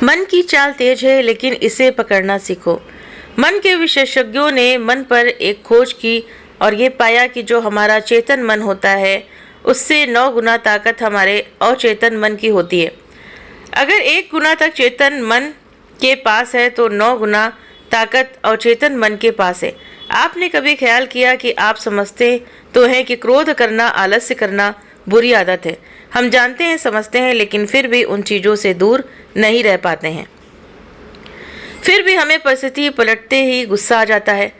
मन की चाल तेज है, लेकिन इसे पकड़ना सीखो। मन के विशेषज्ञों ने मन पर एक खोज की और ये पाया कि जो हमारा चेतन मन होता है उससे 9 गुना ताकत हमारे अचेतन मन की होती है। अगर 1 गुना तक चेतन मन के पास है तो 9 गुना ताकत अवचेतन मन के पास है। आपने कभी ख्याल किया कि आप समझते तो हैं कि क्रोध करना, आलस्य करना बुरी आदत है। हम जानते हैं, समझते हैं, लेकिन फिर भी उन चीज़ों से दूर नहीं रह पाते हैं। फिर भी हमें परिस्थिति पलटते ही गुस्सा आ जाता है,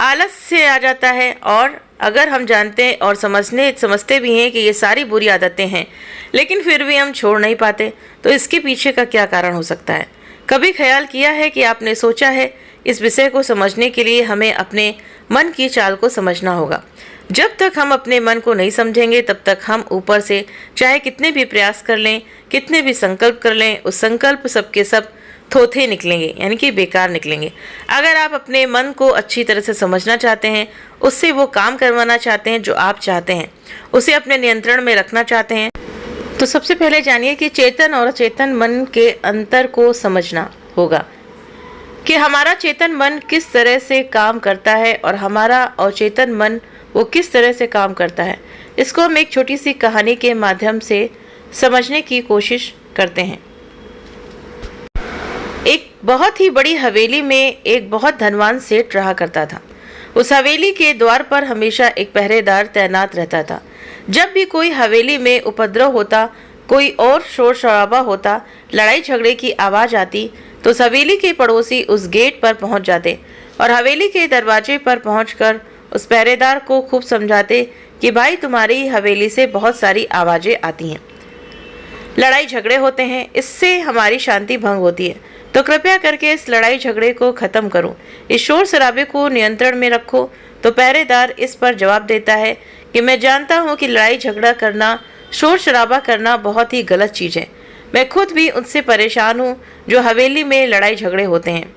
आलस्य आ जाता है। और अगर हम जानते और समझते भी हैं कि ये सारी बुरी आदतें हैं, लेकिन फिर भी हम छोड़ नहीं पाते, तो इसके पीछे का क्या कारण हो सकता है? कभी ख्याल किया है कि आपने सोचा है इस विषय को समझने के लिए हमें अपने मन की चाल को समझना होगा। जब तक हम अपने मन को नहीं समझेंगे तब तक हम ऊपर से चाहे कितने भी प्रयास कर लें, कितने भी संकल्प कर लें, उस संकल्प सबके सब थोथे निकलेंगे, यानी कि बेकार निकलेंगे। अगर आप अपने मन को अच्छी तरह से समझना चाहते हैं, उससे वो काम करवाना चाहते हैं जो आप चाहते हैं, उसे अपने नियंत्रण में रखना चाहते हैं, तो सबसे पहले जानिए कि चेतन और अचेतन मन के अंतर को समझना होगा कि हमारा चेतन मन किस तरह से काम करता है और हमारा अचेतन मन वो किस तरह से काम करता है। इसको हम एक छोटी सी कहानी के माध्यम से समझने की कोशिश करते हैं। एक बहुत ही बड़ी हवेली में एक बहुत धनवान सेठ रहा करता था। उस हवेली के द्वार पर हमेशा एक पहरेदार तैनात रहता था। जब भी कोई हवेली में उपद्रव होता, कोई और शोर शराबा होता, लड़ाई झगड़े की आवाज़ आती, तो उस हवेली के पड़ोसी उस गेट पर पहुंच जाते और हवेली के दरवाजे पर पहुंचकर उस पहरेदार को खूब समझाते कि भाई, तुम्हारी हवेली से बहुत सारी आवाज़ें आती हैं, लड़ाई झगड़े होते हैं, इससे हमारी शांति भंग होती है, तो कृपया करके इस लड़ाई झगड़े को ख़त्म करो, इस शोर शराबे को नियंत्रण में रखो। तो पहरेदार इस पर जवाब देता है कि मैं जानता हूँ कि लड़ाई झगड़ा करना, शोर शराबा करना बहुत ही गलत चीज़ है। मैं खुद भी उनसे परेशान हूँ जो हवेली में लड़ाई झगड़े होते हैं,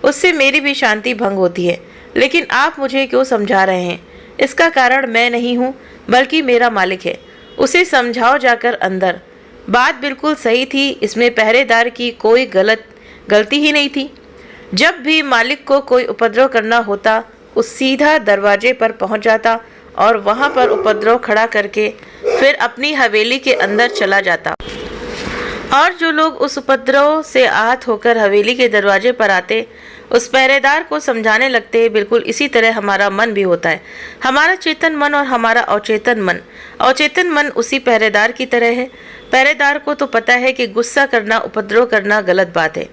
उससे मेरी भी शांति भंग होती है। लेकिन आप मुझे क्यों समझा रहे हैं? इसका कारण मैं नहीं हूँ, बल्कि मेरा मालिक है, उसे समझाओ जाकर अंदर। बात बिल्कुल सही थी, इसमें पहरेदार की कोई गलती ही नहीं थी। जब भी मालिक को कोई उपद्रव करना होता, उस सीधा दरवाजे पर पहुंच जाता और वहां पर उपद्रव खड़ा करके फिर अपनी हवेली के अंदर चला जाता। और जो लोग उस उपद्रव से आहत होकर हवेली के दरवाजे पर आते, उस पहरेदार को समझाने लगते। बिल्कुल इसी तरह हमारा मन भी होता है। हमारा चेतन मन और हमारा अवचेतन मन उसी पहरेदार की तरह है। पहरेदार को तो पता है कि गुस्सा करना, उपद्रव करना गलत बात है,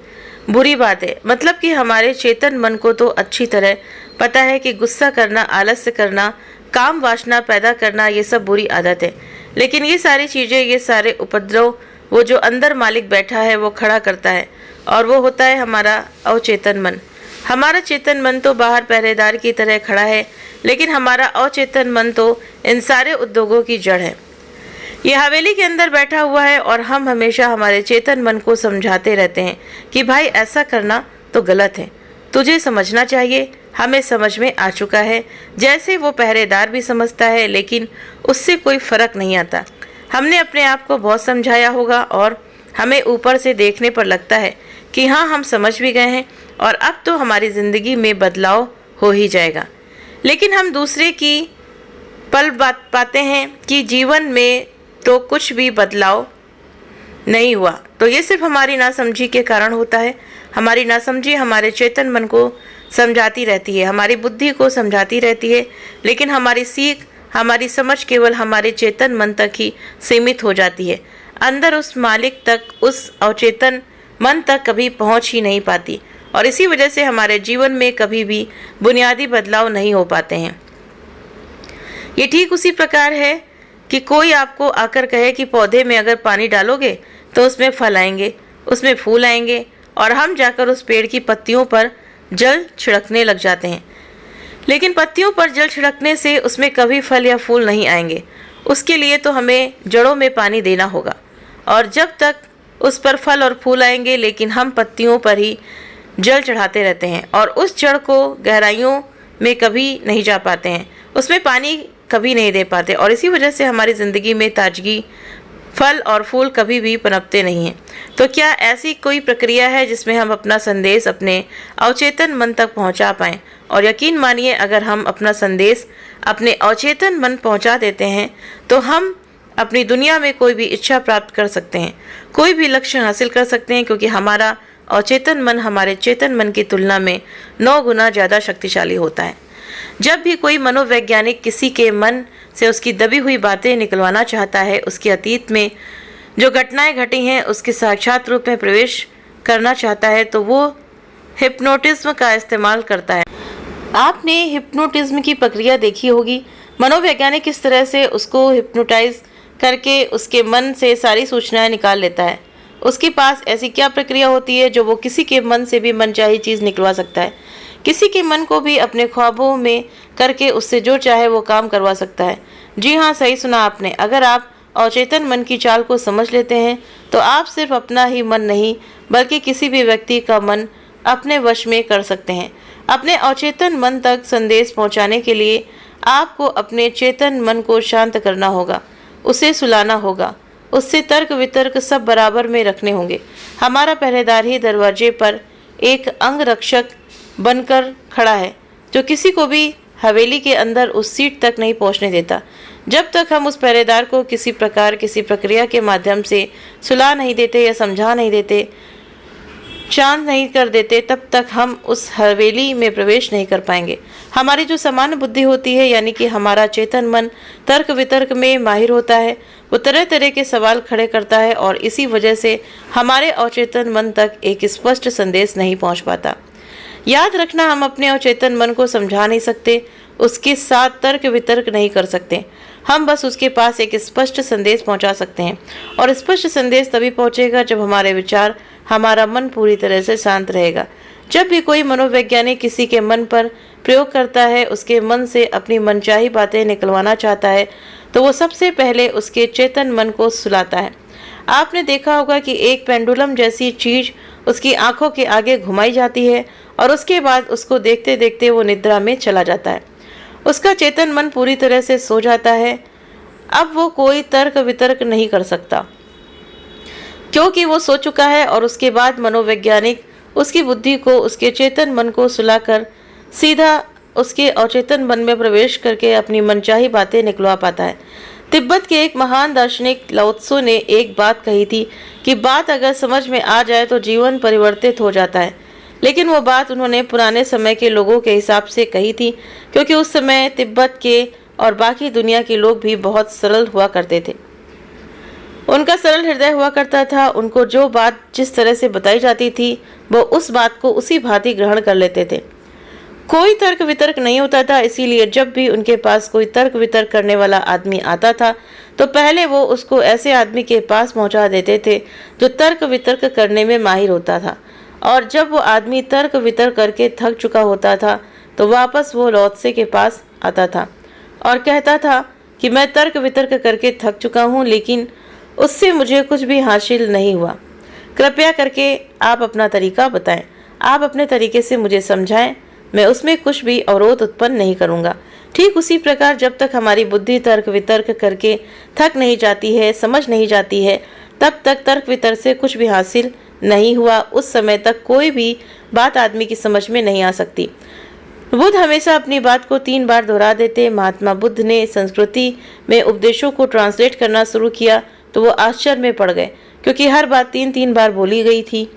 बुरी बात है। मतलब कि हमारे चेतन मन को तो अच्छी तरह पता है कि गुस्सा करना, आलस्य करना, काम वासना पैदा करना, ये सब बुरी आदत है। लेकिन ये सारी चीज़ें, ये सारे उपद्रव वो जो अंदर मालिक बैठा है वो खड़ा करता है, और वो होता है हमारा अवचेतन मन। हमारा चेतन मन तो बाहर पहरेदार की तरह खड़ा है, लेकिन हमारा अवचेतन मन तो इन सारे उद्योगों की जड़ है। ये हवेली के अंदर बैठा हुआ है और हम हमेशा हमारे चेतन मन को समझाते रहते हैं कि भाई, ऐसा करना तो गलत है, तुझे समझना चाहिए। हमें समझ में आ चुका है, जैसे वो पहरेदार भी समझता है, लेकिन उससे कोई फर्क नहीं आता। हमने अपने आप को बहुत समझाया होगा और हमें ऊपर से देखने पर लगता है कि हाँ, हम समझ भी गए हैं और अब तो हमारी ज़िंदगी में बदलाव हो ही जाएगा। लेकिन हम दूसरे की पल बात पाते हैं कि जीवन में तो कुछ भी बदलाव नहीं हुआ। तो ये सिर्फ हमारी नासमझी के कारण होता है। हमारी नासमझी हमारे चेतन मन को समझाती रहती है, हमारी बुद्धि को समझाती रहती है, लेकिन हमारी सीख, हमारी समझ केवल हमारे चेतन मन तक ही सीमित हो जाती है। अंदर उस मालिक तक, उस अवचेतन मन तक कभी पहुंच ही नहीं पाती, और इसी वजह से हमारे जीवन में कभी भी बुनियादी बदलाव नहीं हो पाते हैं। ये ठीक उसी प्रकार है कि कोई आपको आकर कहे कि पौधे में अगर पानी डालोगे तो उसमें फल आएंगे, उसमें फूल आएंगे, और हम जाकर उस पेड़ की पत्तियों पर जल छिड़कने लग जाते हैं। लेकिन पत्तियों पर जल छिड़कने से उसमें कभी फल या फूल नहीं आएंगे। उसके लिए तो हमें जड़ों में पानी देना होगा, और जब तक उस पर फल और फूल आएंगे, लेकिन हम पत्तियों पर ही जल चढ़ाते रहते हैं और उस जड़ को गहराइयों में कभी नहीं जा पाते हैं, उसमें पानी कभी नहीं दे पाते, और इसी वजह से हमारी ज़िंदगी में ताजगी फल और फूल कभी भी पनपते नहीं हैं। तो क्या ऐसी कोई प्रक्रिया है जिसमें हम अपना संदेश अपने अवचेतन मन तक पहुंचा पाएं? और यकीन मानिए, अगर हम अपना संदेश अपने अवचेतन मन पहुंचा देते हैं तो हम अपनी दुनिया में कोई भी इच्छा प्राप्त कर सकते हैं, कोई भी लक्ष्य हासिल कर सकते हैं, क्योंकि हमारा अवचेतन मन हमारे चेतन मन की तुलना में 9 गुना ज़्यादा शक्तिशाली होता है। जब भी कोई मनोवैज्ञानिक किसी के मन से उसकी दबी हुई बातें निकलवाना चाहता है, उसके अतीत में जो घटनाएं घटी हैं उसके साक्षात रूप में प्रवेश करना चाहता है, तो वो हिप्नोटिज्म का इस्तेमाल करता है। आपने हिप्नोटिज्म की प्रक्रिया देखी होगी। मनोवैज्ञानिक किस तरह से उसको हिप्नोटाइज करके उसके मन से सारी सूचनाएं निकाल लेता है। उसके पास ऐसी क्या प्रक्रिया होती है जो वो किसी के मन से भी मनचाही चीज़ निकलवा सकता है, किसी के मन को भी अपने ख्वाबों में करके उससे जो चाहे वो काम करवा सकता है। जी हाँ, सही सुना आपने। अगर आप अवचेतन मन की चाल को समझ लेते हैं तो आप सिर्फ अपना ही मन नहीं बल्कि किसी भी व्यक्ति का मन अपने वश में कर सकते हैं। अपने अवचेतन मन तक संदेश पहुंचाने के लिए आपको अपने चेतन मन को शांत करना होगा, उसे सुलाना होगा, उससे तर्क वितर्क सब बराबर में रखने होंगे। हमारा पहरेदार ही दरवाजे पर एक अंगरक्षक बनकर खड़ा है जो किसी को भी हवेली के अंदर उस सीट तक नहीं पहुंचने देता। जब तक हम उस पहरेदार को किसी प्रकार किसी प्रक्रिया के माध्यम से सुला नहीं देते या समझा नहीं देते, शांत नहीं कर देते, तब तक हम उस हवेली में प्रवेश नहीं कर पाएंगे। हमारी जो सामान्य बुद्धि होती है, यानी कि हमारा चेतन मन तर्क वितर्क में माहिर होता है, वो तरह तरह के सवाल खड़े करता है और इसी वजह से हमारे अवचेतन मन तक एक स्पष्ट संदेश नहीं पहुंच पाता। याद रखना, हम अपने अवचेतन मन को समझा नहीं सकते, उसके साथ तर्क वितर्क नहीं कर सकते। हम बस उसके पास एक स्पष्ट संदेश पहुंचा सकते हैं, और स्पष्ट संदेश तभी पहुंचेगा जब हमारे विचार, हमारा मन पूरी तरह से शांत रहेगा। जब भी कोई मनोवैज्ञानिक किसी के मन पर प्रयोग करता है, उसके मन से अपनी मनचाही बातें निकलवाना चाहता है, तो वो सबसे पहले उसके चेतन मन को सुलाता है। आपने देखा होगा कि एक पेंडुलम जैसी चीज उसकी आंखों के आगे घुमाई जाती है और उसके बाद उसको देखते देखते वो निद्रा में चला जाता है। उसका चेतन मन पूरी तरह से सो जाता है। अब वो कोई तर्क वितर्क नहीं कर सकता क्योंकि वो सो चुका है, और उसके बाद मनोवैज्ञानिक उसकी बुद्धि को, उसके चेतन मन को सुलाकर सीधा उसके अवचेतन मन में प्रवेश करके अपनी मनचाही बातें निकलवा पाता है। तिब्बत के एक महान दार्शनिक लाओत्सो ने एक बात कही थी कि बात अगर समझ में आ जाए तो जीवन परिवर्तित हो जाता है। लेकिन वो बात उन्होंने पुराने समय के लोगों के हिसाब से कही थी, क्योंकि उस समय तिब्बत के और बाकी दुनिया के लोग भी बहुत सरल हुआ करते थे। उनका सरल हृदय हुआ करता था। उनको जो बात जिस तरह से बताई जाती थी वो उस बात को उसी भांति ग्रहण कर लेते थे। कोई तर्क वितर्क नहीं होता था, इसीलिए जब भी उनके पास कोई तर्क वितर्क करने वाला आदमी आता था तो पहले वो उसको ऐसे आदमी के पास पहुंचा देते थे जो तर्क वितर्क करने में माहिर होता था, और जब वो आदमी तर्क वितर्क करके थक चुका होता था तो वापस वो लाओत्से के पास आता था और कहता था कि मैं तर्क वितर्क करके थक चुका हूँ, लेकिन उससे मुझे कुछ भी हासिल नहीं हुआ। कृपया करके आप अपना तरीका बताएं, आप अपने तरीके से मुझे समझाएं, मैं उसमें कुछ भी अवरोध उत्पन्न नहीं करूँगा। ठीक उसी प्रकार जब तक हमारी बुद्धि तर्क वितर्क करके थक नहीं जाती है, समझ नहीं जाती है, तब तक तर्क वितर्क से कुछ भी हासिल नहीं हुआ। उस समय तक कोई भी बात आदमी की समझ में नहीं आ सकती। बुद्ध हमेशा अपनी बात को 3 बार दोहरा देते। महात्मा बुद्ध ने संस्कृति में उपदेशों को ट्रांसलेट करना शुरू किया तो वो आश्चर्य में पड़ गए, क्योंकि हर बात 3-3 बार बोली गई थी।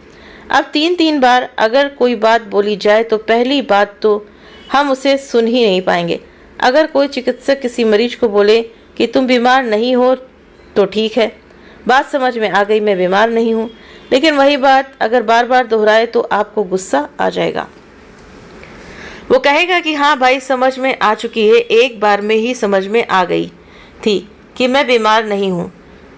अब 3-3 बार अगर कोई बात बोली जाए तो पहली बात तो हम उसे सुन ही नहीं पाएंगे। अगर कोई चिकित्सक किसी मरीज को बोले कि तुम बीमार नहीं हो तो ठीक है, बात समझ में आ गई, मैं बीमार नहीं हूँ, लेकिन वही बात अगर बार बार दोहराए तो आपको गुस्सा आ जाएगा। वो कहेगा कि हाँ भाई, समझ में आ चुकी है, एक बार में ही समझ में आ गई थी कि मैं बीमार नहीं हूँ,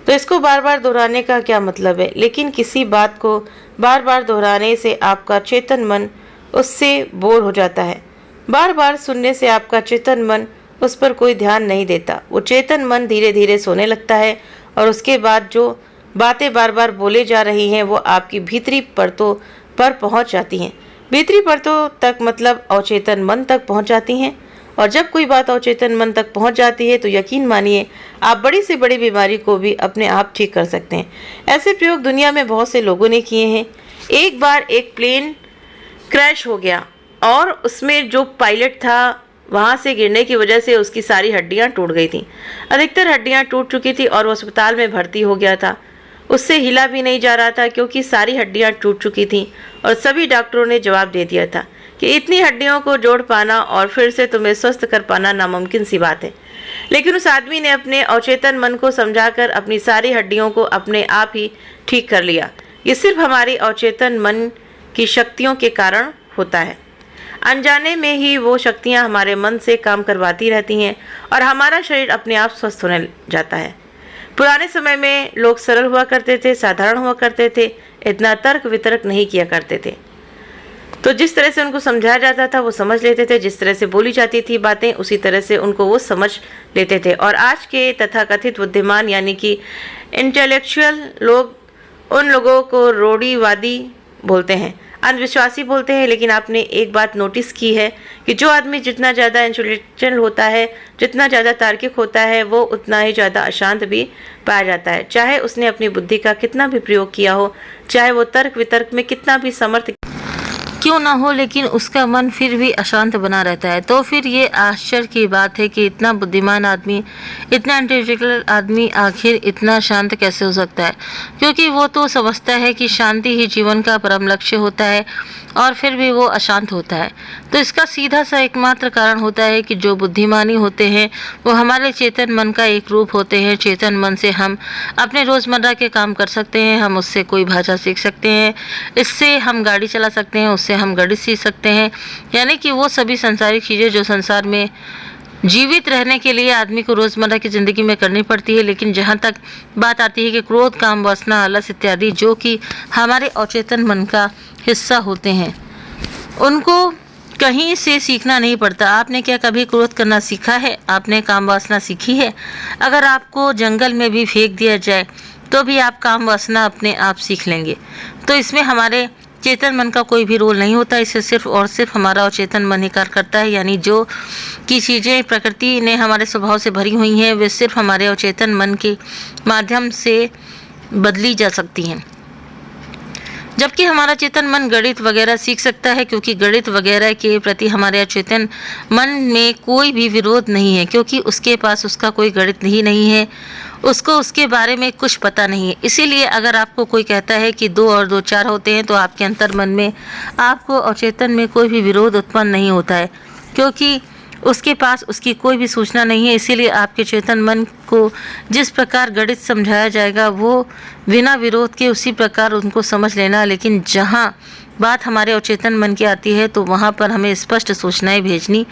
तो इसको बार बार दोहराने का क्या मतलब है। लेकिन किसी बात को बार बार दोहराने से आपका चेतन मन उससे बोर हो जाता है। बार बार सुनने से आपका चेतन मन उस पर कोई ध्यान नहीं देता। वो चेतन मन धीरे धीरे सोने लगता है और उसके बाद जो बातें बार बार बोले जा रही हैं वो आपकी भीतरी परतों पर पहुंच जाती हैं। भीतरी परतों तक मतलब अवचेतन मन तक पहुंच जाती हैं। और जब कोई बात अवचेतन मन तक पहुंच जाती है तो यकीन मानिए आप बड़ी से बड़ी बीमारी को भी अपने आप ठीक कर सकते हैं। ऐसे प्रयोग दुनिया में बहुत से लोगों ने किए हैं। एक बार एक प्लेन क्रैश हो गया और उसमें जो पायलट था वहाँ से गिरने की वजह से उसकी सारी हड्डियाँ टूट गई थी। अधिकतर हड्डियाँ टूट चुकी थी और वो अस्पताल में भर्ती हो गया था। उससे हिला भी नहीं जा रहा था क्योंकि सारी हड्डियाँ टूट चुकी थीं और सभी डॉक्टरों ने जवाब दे दिया था कि इतनी हड्डियों को जोड़ पाना और फिर से तुम्हें स्वस्थ कर पाना नामुमकिन सी बात है। लेकिन उस आदमी ने अपने अवचेतन मन को समझाकर अपनी सारी हड्डियों को अपने आप ही ठीक कर लिया। ये सिर्फ हमारी अवचेतन मन की शक्तियों के कारण होता है। अनजाने में ही वो शक्तियाँ हमारे मन से काम करवाती रहती हैं और हमारा शरीर अपने आप स्वस्थ होने जाता है। पुराने समय में लोग सरल हुआ करते थे, साधारण हुआ करते थे, इतना तर्क वितर्क नहीं किया करते थे। तो जिस तरह से उनको समझाया जाता था वो समझ लेते थे, जिस तरह से बोली जाती थी बातें उसी तरह से उनको वो समझ लेते थे। और आज के तथाकथित बुद्धिमान यानी कि इंटेलेक्चुअल लोग उन लोगों को रूढ़िवादी बोलते हैं, अंधविश्वासी बोलते हैं। लेकिन आपने एक बात नोटिस की है कि जो आदमी जितना ज़्यादा इंटेलेक्चुअल होता है, जितना ज़्यादा तार्किक होता है, वो उतना ही ज़्यादा अशांत भी पाया जाता है। चाहे उसने अपनी बुद्धि का कितना भी प्रयोग किया हो, चाहे वो तर्क वितर्क में कितना भी समर्थ क्यों ना हो, लेकिन उसका मन फिर भी अशांत बना रहता है। तो फिर ये आश्चर्य की बात है कि इतना बुद्धिमान आदमी, इतना इंटेलेक्चुअल आदमी आखिर इतना शांत कैसे हो सकता है, क्योंकि वो तो समझता है कि शांति ही जीवन का परम लक्ष्य होता है और फिर भी वो अशांत होता है। तो इसका सीधा सा एकमात्र कारण होता है कि जो बुद्धिमानी होते हैं वो हमारे चेतन मन का एक रूप होते हैं। चेतन मन से हम अपने रोज़मर्रा के काम कर सकते हैं, हम उससे कोई भाषा सीख सकते हैं, इससे हम गाड़ी चला सकते हैं, उससे हम गाड़ी सीख सकते हैं। यानी कि वो सभी संसारिक चीज़ें जो संसार में जीवित रहने के लिए आदमी को रोज़मर्रा की ज़िंदगी में करनी पड़ती है। लेकिन जहाँ तक बात आती है कि क्रोध, काम, वासना, आलस इत्यादि जो कि हमारे अवचेतन मन का हिस्सा होते हैं, उनको कहीं से सीखना नहीं पड़ता। आपने क्या कभी क्रोध करना सीखा है? आपने काम वासना सीखी है? अगर आपको जंगल में भी फेंक दिया जाए तो भी आप काम वासना अपने आप सीख लेंगे। तो इसमें हमारे चेतन मन का कोई भी रोल नहीं होता। इसे सिर्फ और सिर्फ हमारा अवचेतन मन ही कार्य करता है। यानी जो की चीज़ें प्रकृति ने हमारे स्वभाव से भरी हुई हैं वे सिर्फ हमारे अवचेतन मन के माध्यम से बदली जा सकती हैं। जबकि हमारा चेतन मन गणित वगैरह सीख सकता है, क्योंकि गणित वगैरह के प्रति हमारे अचेतन मन में कोई भी विरोध नहीं है, क्योंकि उसके पास उसका कोई गणित ही नहीं है, उसको उसके बारे में कुछ पता नहीं है। इसीलिए अगर आपको कोई कहता है कि 2 और 2 4 होते हैं तो आपके अंतर मन में, आपको अचेतन में कोई भी विरोध उत्पन्न नहीं होता है, क्योंकि उसके पास उसकी कोई भी सूचना नहीं है। इसीलिए आपके चेतन मन को जिस प्रकार गणित समझाया जाएगा वो बिना विरोध के उसी प्रकार उनको समझ लेना। लेकिन जहाँ बात हमारे अवचेतन मन की आती है तो वहाँ पर हमें स्पष्ट सूचनाएं भेजनी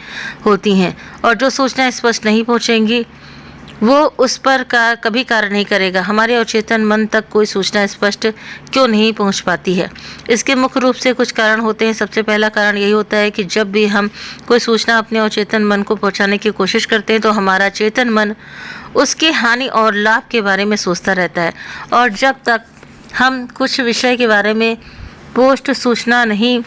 होती हैं, और जो सूचनाएं स्पष्ट नहीं पहुँचेंगी वो उस पर कभी कार्य नहीं करेगा। हमारे अवचेतन मन तक कोई सूचना स्पष्ट क्यों नहीं पहुंच पाती है? इसके मुख्य रूप से कुछ कारण होते हैं। सबसे पहला कारण यही होता है कि जब भी हम कोई सूचना अपने अवचेतन मन को पहुंचाने की कोशिश करते हैं तो हमारा चेतन मन उसके हानि और लाभ के बारे में सोचता रहता है, और जब तक हम कुछ विषय के बारे में पोस्ट सूचना नहीं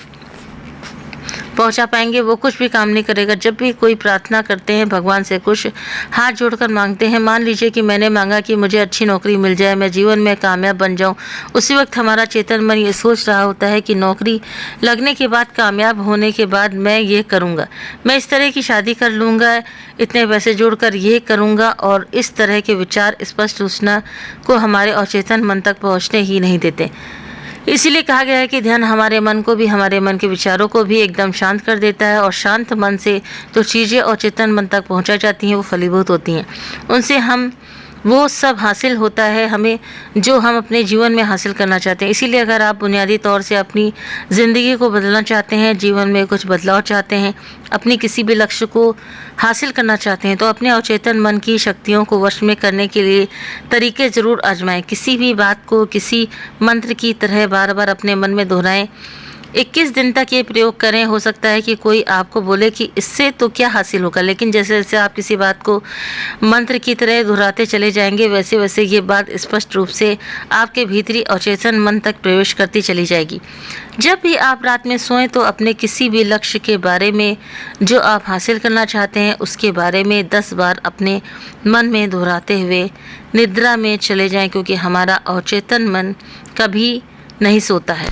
पहुंचा पाएंगे वो कुछ भी काम नहीं करेगा। जब भी कोई प्रार्थना करते हैं, भगवान से कुछ हाथ जोड़कर मांगते हैं, मान लीजिए कि मैंने मांगा कि मुझे अच्छी नौकरी मिल जाए, मैं जीवन में कामयाब बन जाऊं, उसी वक्त हमारा चेतन मन ये सोच रहा होता है कि नौकरी लगने के बाद, कामयाब होने के बाद मैं ये करूँगा, मैं इस तरह की शादी कर लूँगा, इतने पैसे जोड़कर ये करूँगा, और इस तरह के विचार स्पष्ट सूचना को हमारे अवचेतन मन तक पहुँचने ही नहीं देते। इसीलिए कहा गया है कि ध्यान हमारे मन को भी, हमारे मन के विचारों को भी एकदम शांत कर देता है, और शांत मन से जो चीज़ें अवचेतन मन तक पहुंचाई जाती हैं वो फलीभूत होती हैं। उनसे हम वो सब हासिल होता है हमें जो हम अपने जीवन में हासिल करना चाहते हैं। इसीलिए अगर आप बुनियादी तौर से अपनी ज़िंदगी को बदलना चाहते हैं, जीवन में कुछ बदलाव चाहते हैं, अपनी किसी भी लक्ष्य को हासिल करना चाहते हैं, तो अपने अवचेतन मन की शक्तियों को वश में करने के लिए तरीके ज़रूर आजमाएं। किसी भी बात को किसी मंत्र की तरह बार बार अपने मन में दोहराएं। 21 दिन तक ये प्रयोग करें। हो सकता है कि कोई आपको बोले कि इससे तो क्या हासिल होगा, लेकिन जैसे जैसे आप किसी बात को मंत्र की तरह दोहराते चले जाएंगे, वैसे वैसे ये बात स्पष्ट रूप से आपके भीतरी अवचेतन मन तक प्रवेश करती चली जाएगी। जब भी आप रात में सोएं तो अपने किसी भी लक्ष्य के बारे में जो आप हासिल करना चाहते हैं उसके बारे में 10 बार अपने मन में दोहराते हुए निद्रा में चले जाएं, क्योंकि हमारा अवचेतन मन कभी नहीं सोता है।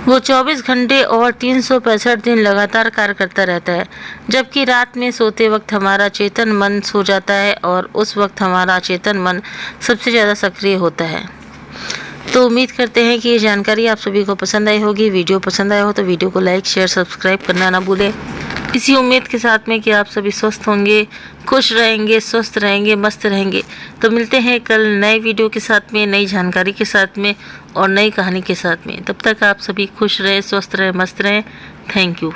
वो 24 घंटे और 365 दिन लगातार कार्य करता रहता है, जबकि रात में सोते वक्त हमारा चेतन मन सो जाता है और उस वक्त हमारा चेतन मन सबसे ज़्यादा सक्रिय होता है। तो उम्मीद करते हैं कि ये जानकारी आप सभी को पसंद आई होगी। वीडियो पसंद आया हो तो वीडियो को लाइक, शेयर, सब्सक्राइब करना ना भूलें। इसी उम्मीद के साथ में कि आप सभी स्वस्थ होंगे, खुश रहेंगे, स्वस्थ रहेंगे, मस्त रहेंगे। तो मिलते हैं कल नए वीडियो के साथ में, नई जानकारी के साथ में और नई कहानी के साथ में। तब तक आप सभी खुश रहें, स्वस्थ रहें, मस्त रहें। Thank you.